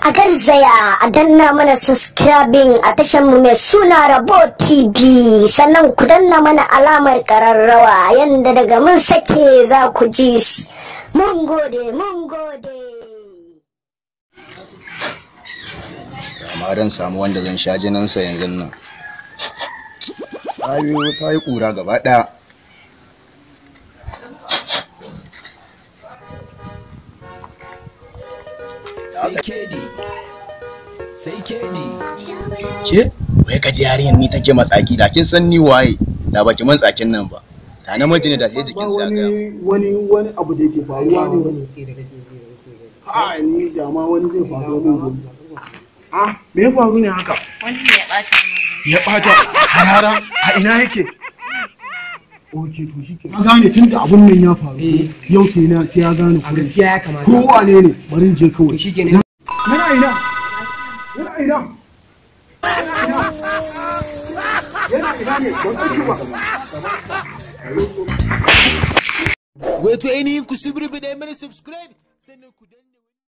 a garzaya a danna mana subscribing a tashar mu mai suna Rabo TV, sannan ku danna mana alamar kararrawa yanda daga mun sake za ku ji shi. Mun gode, mun gode. Amma dan samu wanda zan sha jininsa yanzu nan. Ayo ta yi kura gaba ɗaya. Sai kedi. Ke? Wai ka ji yarinyar ni take matsaki da kin san ni waye da baki man tsakin nan ba. Da namiji ne da sai jikin sa ga. Wani abu da yake faruwa ne wani. A ni da ma wani zai faru min gobe. Ah, me ya faru ne haka? Wani ne ya bata min. Ya bata harara a ina yake? Oke to shike. Ka gane tunda abun nan ya faru. Yau sai ya gane. A gaskiya ya kamata. Ko wane ne? Bari je kawai. Shikenan. Yana ina. Yana ina. Yana ina ne don kashi ba. Wato ainihin ku subscribe da mana subscribe sannan ku danna